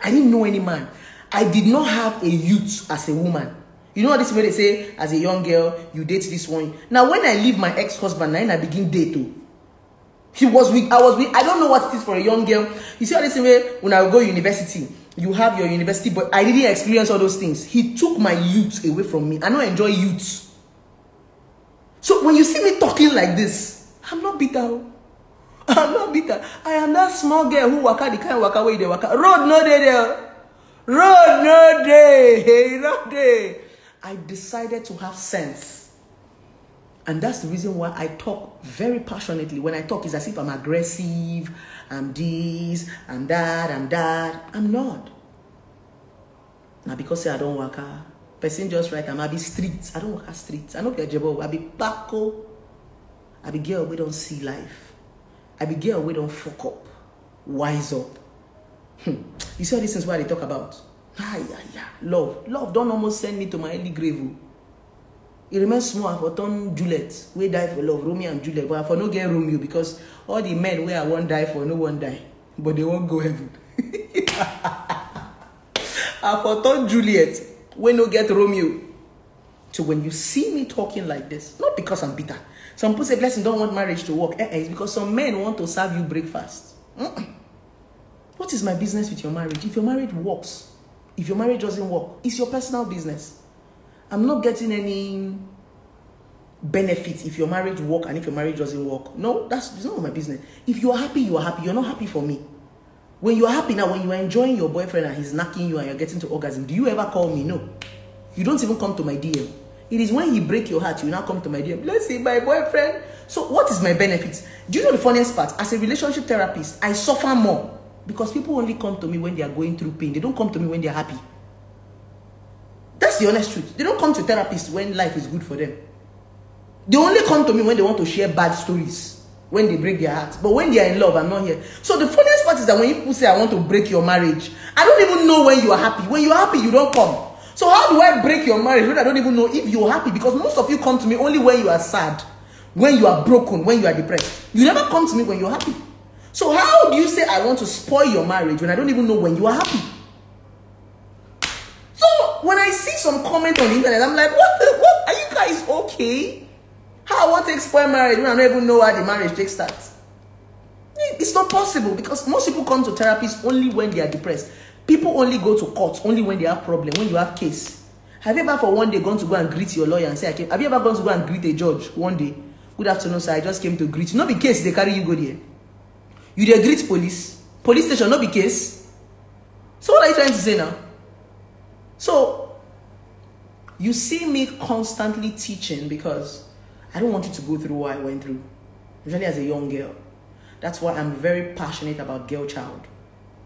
S1: I didn't know any man. I did not have a youth as a woman. You know what this way they say, as a young girl, you date this one. Now, when I leave my ex-husband, I begin date too. He was weak. I was weak. I don't know what it is for a young girl. You see how this way, when I go university, you have your university, but I didn't experience all those things. He took my youth away from me. I don't enjoy youth. So when you see me talking like this, I'm not bitter. I'm not bitter. I am that small girl who waka the kind waka way they waka. Road no day there. Road no day. Hey, no day. I decided to have sense. And that's the reason why I talk very passionately. When I talk, it's as if I'm aggressive. I'm this, I'm that, I'm that. I'm not. Now because say I don't work, person just right, I be streets. I don't work at streets. I don't get job. I be backo. I be girl we don't see life. I be girl we don't fuck up. Wise up. You see all these things why they talk about? Love. Love don't almost send me to my early grave. It remains small for turn Juliet. We die for love, Romeo and Juliet. But for no get Romeo because all the men where I won't die for, no one die. But they won't go heaven. And for turn Juliet, we no get Romeo. So when you see me talking like this, not because I'm bitter. Some people say blessing don't want marriage to work. It's because some men want to serve you breakfast. What is my business with your marriage? If your marriage works, if your marriage doesn't work, it's your personal business. I'm not getting any benefit if your marriage works and if your marriage doesn't work. No, it's not my business. If you are happy, you are happy. You're not happy for me. When you are happy now, when you are enjoying your boyfriend and he's knocking you and you're getting to orgasm, do you ever call me? No. You don't even come to my DM. It is when he break your heart, you now come to my DM. Let's say my boyfriend. So what is my benefit? Do you know the funniest part? As a relationship therapist, I suffer more because people only come to me when they are going through pain. They don't come to me when they are happy. That's the honest truth. They don't come to therapists when life is good for them. They only come to me when they want to share bad stories, when they break their hearts. But when they are in love, I'm not here. So the funniest part is that when people say, I want to break your marriage, I don't even know when you are happy. When you are happy, you don't come. So how do I break your marriage when I don't even know if you're happy? Because most of you come to me only when you are sad, when you are broken, when you are depressed. You never come to me when you're happy. So how do you say I want to spoil your marriage when I don't even know when you are happy? So when I see some comment on the internet, I'm like, what? Are you guys okay? How I want to spoil marriage when I don't even know how the marriage takes start? It's not possible because most people come to therapists only when they are depressed. People only go to court only when they have problem, when you have case. Have you ever for one day gone to go and greet your lawyer and say, have you ever gone to go and greet a judge one day? Good afternoon, sir. I just came to greet you. Not be case they carry you go there. You dey greet police station, not be case. So what are you trying to say now? So you see me constantly teaching because I don't want you to go through what I went through, especially as a young girl. That's why I'm very passionate about girl child.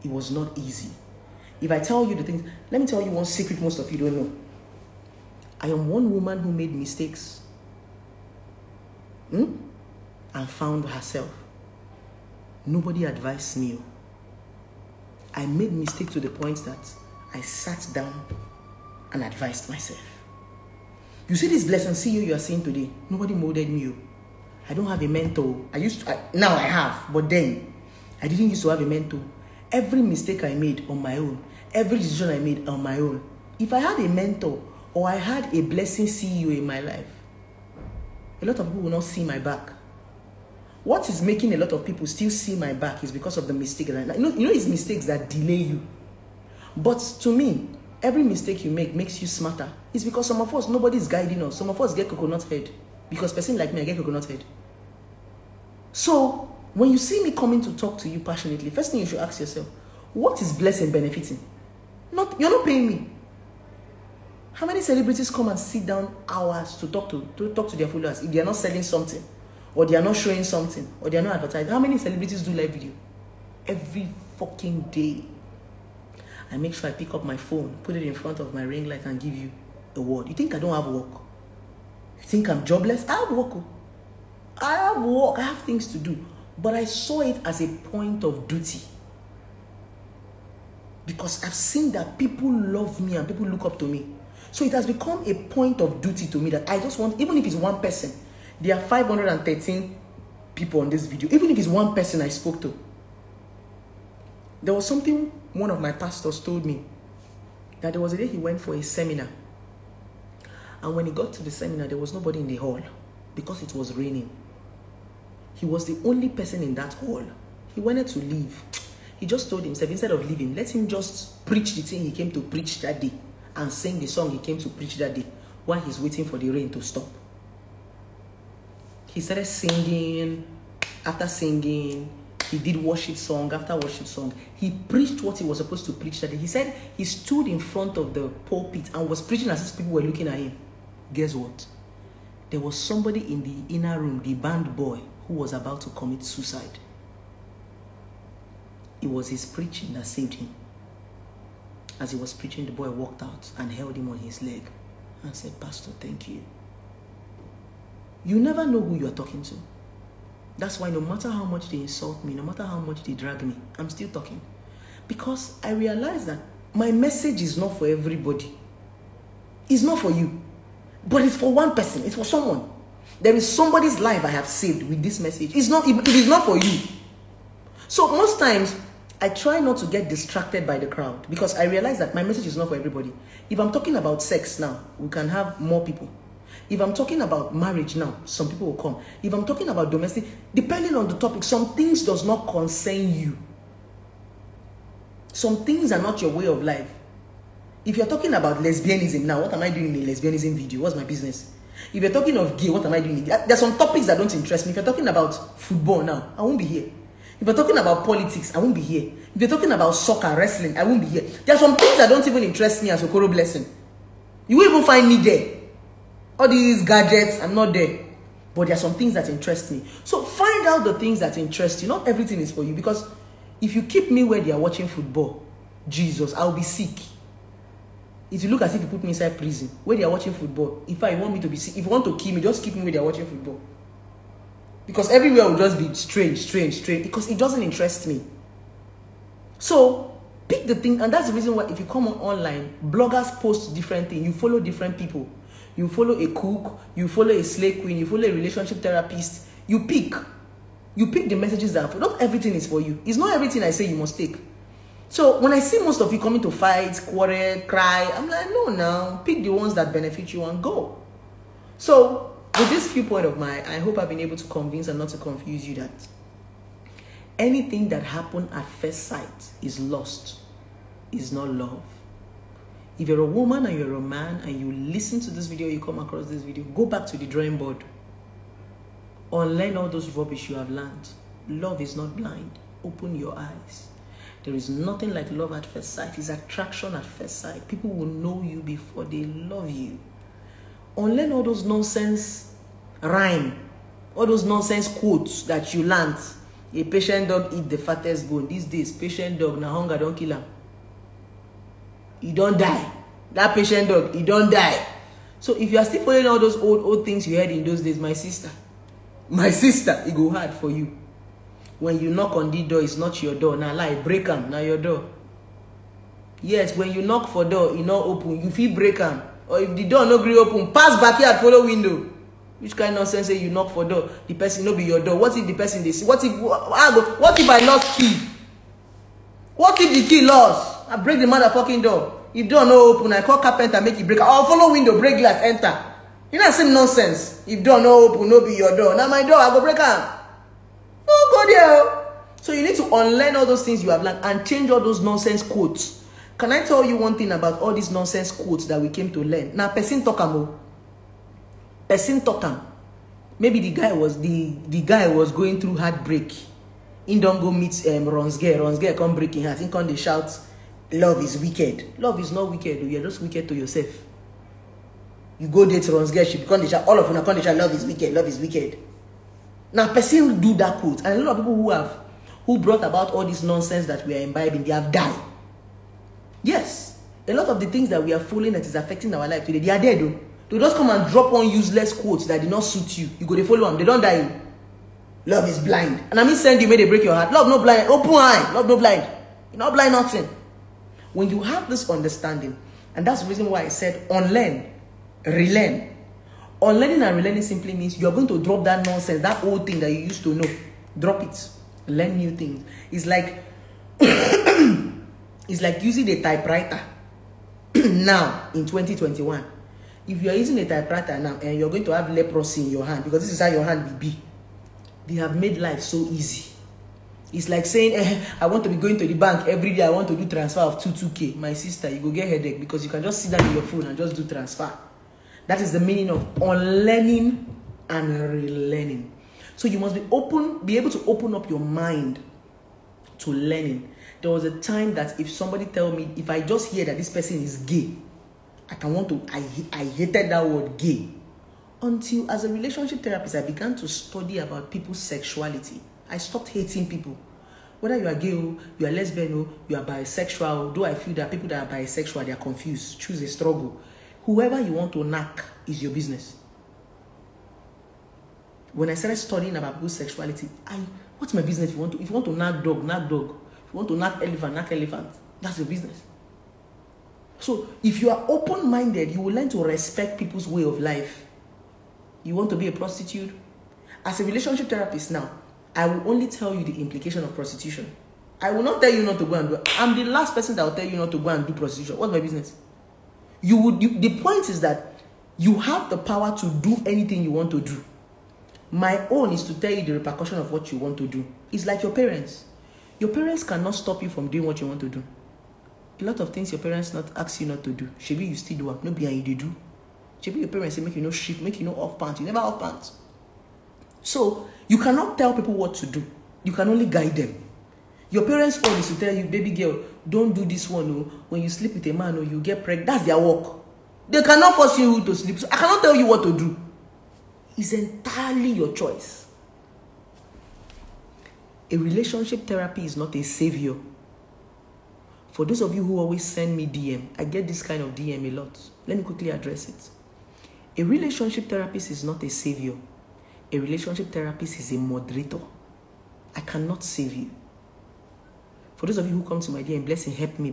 S1: It was not easy. If I tell you the things, let me tell you one secret most of you don't know. I am one woman who made mistakes and found herself. Nobody advised me. I made mistakes to the point that I sat down and advised myself. You see this blessing CEO you are seeing today, nobody molded me. I don't have a mentor. Now I have, but then I didn't used to have a mentor. Every mistake I made on my own, every decision I made on my own. If I had a mentor or I had a blessing CEO in my life, a lot of people will not see my back. What is making a lot of people still see my back is because of the mistakes. You know it's mistakes that delay you. But to me, every mistake you make makes you smarter. It's because some of us, nobody is guiding us. Some of us get coconut head. Because person like me, I get coconut head. So, when you see me coming to talk to you passionately, first thing you should ask yourself, what is blessing benefiting? You're not paying me. How many celebrities come and sit down hours to talk to their followers if they are not selling something? or they are not showing something, or they are not advertising. How many celebrities do live video? Every fucking day. I make sure I pick up my phone, put it in front of my ring light, and give you a word. You think I don't have work? You think I'm jobless? I have work. I have work. I have things to do. But I saw it as a point of duty. Because I've seen that people love me and people look up to me. So it has become a point of duty to me that I just want, even if it's one person, there are 513 people on this video. Even if it's one person I spoke to. There was something one of my pastors told me, that there was a day he went for a seminar. And when he got to the seminar, there was nobody in the hall because it was raining. He was the only person in that hall. He wanted to leave. He just told himself, instead of leaving, let him just preach the thing he came to preach that day and sing the song he came to preach that day while he's waiting for the rain to stop. He started singing. After singing, he did worship song after worship song. He preached what he was supposed to preach that day. He said he stood in front of the pulpit and was preaching as if people were looking at him. Guess what? There was somebody in the inner room, the band boy, who was about to commit suicide. It was his preaching that saved him. As he was preaching, the boy walked out and held him on his leg and said, Pastor, thank you. You never know who you are talking to. That's why no matter how much they insult me, no matter how much they drag me, I'm still talking. Because I realize that my message is not for everybody. It's not for you. But it's for one person. It's for someone. There is somebody's life I have saved with this message. It is not for you. So most times, I try not to get distracted by the crowd because I realize that my message is not for everybody. If I'm talking about sex now, we can have more people. If I'm talking about marriage now, some people will come. If I'm talking about domestic, depending on the topic, some things does not concern you. Some things are not your way of life. If you're talking about lesbianism now, what am I doing in a lesbianism video? What's my business? If you're talking of gay, what am I doing? There's some topics that don't interest me. If you're talking about football now, I won't be here. If you're talking about politics, I won't be here. If you're talking about soccer, wrestling, I won't be here. There are some things that don't even interest me as Okoro Blessing. You won't even find me there. All these gadgets, I'm not there. But there are some things that interest me. So find out the things that interest you. Not everything is for you. Because if you keep me where they are watching football, Jesus, I'll be sick. It will look as if you put me inside prison where they are watching football. If I want me to be sick, if you want to kill me, just keep me where they are watching football. Because everywhere will just be strange. Because it doesn't interest me. So pick the thing. And that's the reason why if you come on online, bloggers post different things. You follow different people. You follow a cook. You follow a slay queen. You follow a relationship therapist. You pick the messages that are for. Not everything is for you. It's not everything I say you must take. So when I see most of you coming to fight, quarrel, cry, I'm like, no, now pick the ones that benefit you and go. So with this viewpoint of mine, I hope I've been able to convince and not to confuse you that anything that happened at first sight is lost, is not love. If you're a woman and you're a man and you listen to this video, you come across this video, go back to the drawing board. Unlearn all those rubbish you have learned. Love is not blind. Open your eyes. There is nothing like love at first sight. It's attraction at first sight. People will know you before they love you. Unlearn all those nonsense rhyme, all those nonsense quotes that you learned. A patient dog eat the fattest bone. These days, patient dog, na hunger don't kill him. He don't die. That patient dog, he don't die. So if you are still following all those old things you heard in those days, my sister, it go hard for you. When you knock on the door, it's not your door. Now lie, break them, now your door. Yes, when you knock for door, it not open, you feel break them. Or if the door no gree open, pass backyard, follow window. Which kind of nonsense say you knock for door, the person no be your door? What if the person they see? What if I lost key? What if the key lost? I break the motherfucking door. If door no open, I call carpenter, make it break. Or follow window, break glass, enter. You know same nonsense. If door no open, no be your door. Now my door, I go break am. Oh, go there. So you need to unlearn all those things you have learned and change all those nonsense quotes. Can I tell you one thing about all these nonsense quotes that we came to learn? Now, person talk am. Person talk am. Maybe the guy was going through heartbreak. He don't go meet Ronsgare come breaking heart. He come they shout, love is wicked. Love is not wicked. You're just wicked to yourself. You go date Ronsgare, she become the shout. All of you come they shout, love is wicked. Love is wicked. Now, person do that quote, and a lot of people who brought about all this nonsense that we are imbibing, they have died. Yes, a lot of the things that we are following that is affecting our life today, they are dead though. They just come and drop on useless quotes that did not suit you. You go to follow them, they don't die. Love is blind. And I mean send you, may they break your heart. Love no blind, open eye, love no blind. You're not blind nothing. When you have this understanding, and that's the reason why I said unlearn, relearn. Unlearning and relearning simply means you're going to drop that nonsense, that old thing that you used to know. Drop it. Learn new things. It's like it's like using a typewriter now in 2021. If you're using a typewriter now and you're going to have leprosy in your hand, because this is how your hand will be, they have made life so easy. It's like saying, I want to be going to the bank every day. I want to do transfer of 2K. My sister, you go get headache because you can just sit down in your phone and just do transfer. That is the meaning of unlearning and relearning. So you must be able to open up your mind to learning. There was a time that if somebody tell me, if I just hear that this person is gay, I hated that word gay. Until as a relationship therapist, I began to study about people's sexuality. I stopped hating people. Whether you are gay, you are lesbian, you are bisexual, though I feel that people that are bisexual, they are confused. Choose a struggle. Whoever you want to knock is your business. When I started studying about people's sexuality, what's my business? If you want to knock dog, knock dog. If you want to knock elephant. That's your business. So if you are open-minded, you will learn to respect people's way of life. You want to be a prostitute? As a relationship therapist now, I will only tell you the implication of prostitution. I will not tell you not to go and do it. I'm the last person that will tell you not to go and do prostitution. What's my business? The point is that you have the power to do anything you want to do. My own is to tell you the repercussion of what you want to do. It's like your parents. Your parents cannot stop you from doing what you want to do. A lot of things your parents not ask you not to do. Maybe you still do it. No behind you do. Maybe your parents say make you no shift, make you no off pants. You never off pants. So you cannot tell people what to do. You can only guide them. Your parents' own is to tell you, baby girl, don't do this one. Oh, when you sleep with a man, or you get pregnant, that's their work. They cannot force you to sleep. So I cannot tell you what to do. It's entirely your choice. A relationship therapy is not a savior. For those of you who always send me DM, I get this kind of DM a lot. Let me quickly address it. A relationship therapist is not a savior. A relationship therapist is a moderator. I cannot save you. For those of you who come to my DM, blessing, help me,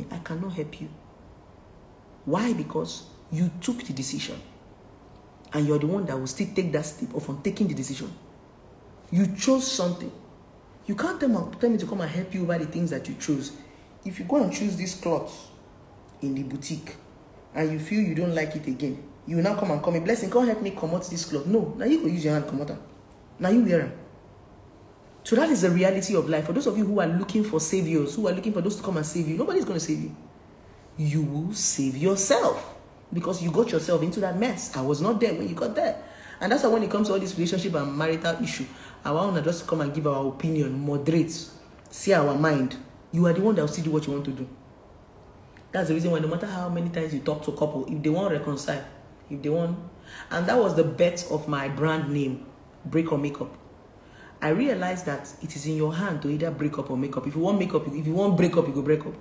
S1: I cannot help you. Why? Because you took the decision. And you're the one that will still take that step of taking the decision. You chose something. You can't tell me to come and help you over the things that you chose. If you go and choose this cloth in the boutique and you feel you don't like it again, you will now come and call me, blessing, come help me come out this cloth. No, now you go use your hand come out. Now you wear them. So that is the reality of life. For those of you who are looking for saviors, who are looking for those to come and save you, nobody's going to save you. You will save yourself because you got yourself into that mess. I was not there when you got there. And that's why when it comes to all this relationship and marital issue, I want to just come and give our opinion, moderate, see our mind. You are the one that will still do what you want to do. That's the reason why no matter how many times you talk to a couple, if they want to reconcile, if they want, and that was the bet of my brand name, Break or Make Up. I realized that it is in your hand to either break up or make up. If you want make up, if you want break up, you go break up.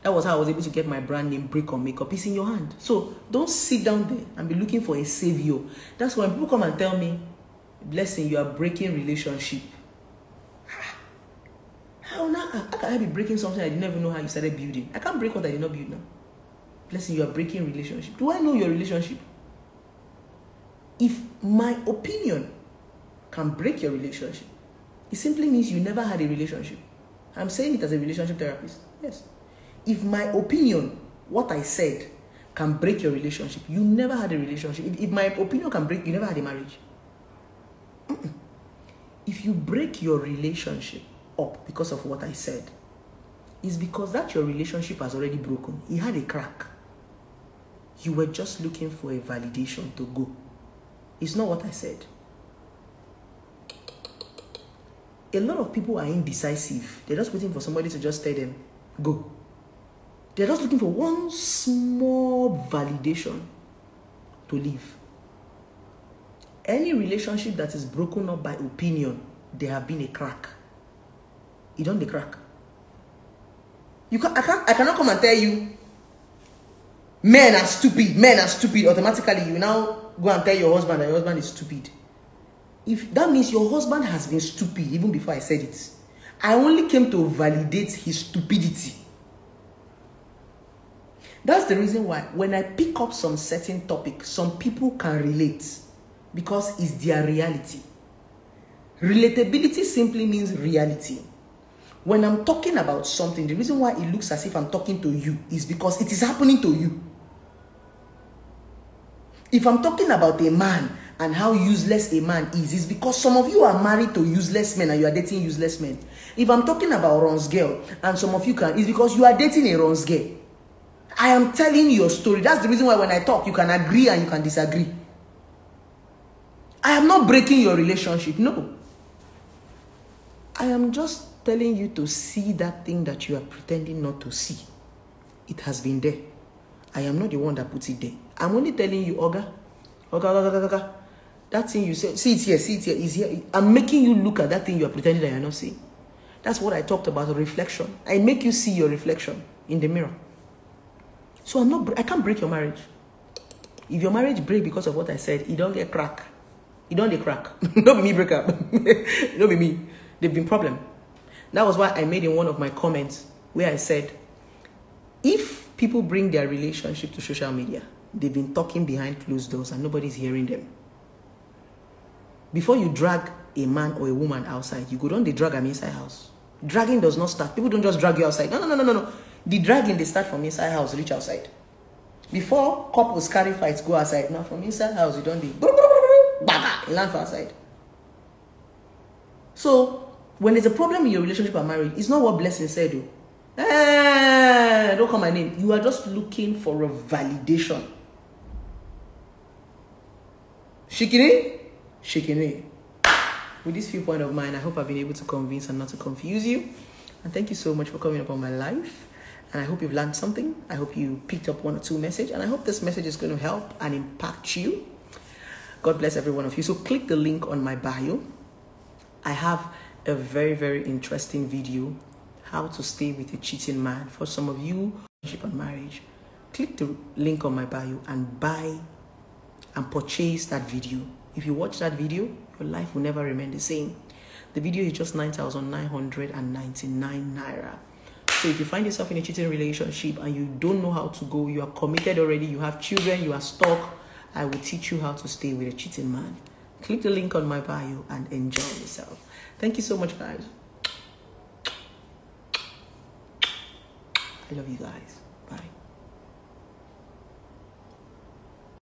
S1: That was how I was able to get my brand name, Break or Make Up. It's in your hand. So don't sit down there and be looking for a savior. That's when people come and tell me, blessing, you are breaking relationship. How can I be breaking something I didn't even know how you started building? I can't break what I did not build now. Blessing, you are breaking relationship. Do I know your relationship? If my opinion can break your relationship, it simply means you never had a relationship. I'm saying it as a relationship therapist. Yes. If my opinion, what I said, can break your relationship, you never had a relationship. If my opinion can break, you never had a marriage. If you break your relationship up because of what I said, it's because that your relationship has already broken. It had a crack. You were just looking for a validation to go. It's not what I said. A lot of people are indecisive. They're just waiting for somebody to just tell them, go. They're just looking for one small validation to leave. Any relationship that is broken up by opinion, there have been a crack. You don't the crack. I cannot come and tell you men are stupid. Automatically, you now go and tell your husband that your husband is stupid. If that means your husband has been stupid even before I said it. I only came to validate his stupidity. That's the reason why when I pick up some certain topic, some people can relate because it's their reality. Relatability simply means reality. When I'm talking about something, the reason why it looks as if I'm talking to you is because it is happening to you. If I'm talking about a man and how useless a man is because some of you are married to useless men and you are dating useless men. If I'm talking about Ron's girl and some of you can, it's because you are dating a Ron's girl. I am telling you your story. That's the reason why when I talk, you can agree and you can disagree. I am not breaking your relationship. No. I am just telling you to see that thing that you are pretending not to see. It has been there. I am not the one that puts it there. I'm only telling you, Oga. That thing you said, see it here, is here. I'm making you look at that thing you are pretending that you are not seeing. That's what I talked about, reflection. I make you see your reflection in the mirror. So I can't break your marriage. If your marriage break because of what I said, it don't get crack. It don't get crack. Don't be me break up. Don't be me. There've been problem. That was why I made in one of my comments where I said, if people bring their relationship to social media, they've been talking behind closed doors and nobody's hearing them. Before you drag a man or a woman outside, you go down, they drag them inside house. Dragging does not start. People don't just drag you outside. No. The dragging, they start from inside house, reach outside. Before couples carry fights, go outside. Now from inside house, you don't do land for outside. So, when there's a problem in your relationship or marriage, it's not what Blessing said, though. Don't call my name. You are just looking for a validation. Shikini. With this viewpoint of mine, I hope I've been able to convince and not to confuse you. And thank you so much for coming upon my life. And I hope you've learned something. I hope you picked up one or two messages. And I hope this message is going to help and impact you. God bless every one of you. So click the link on my bio. I have a very, very interesting video. How to stay with a cheating man. For some of you, relationship and marriage. Click the link on my bio and buy and purchase that video. If you watch that video, your life will never remain the same. The video is just 9,999 naira. So if you find yourself in a cheating relationship and you don't know how to go, you are committed already, you have children, you are stuck, I will teach you how to stay with a cheating man. Click the link on my bio and enjoy yourself. Thank you so much, guys. I love you guys. Bye.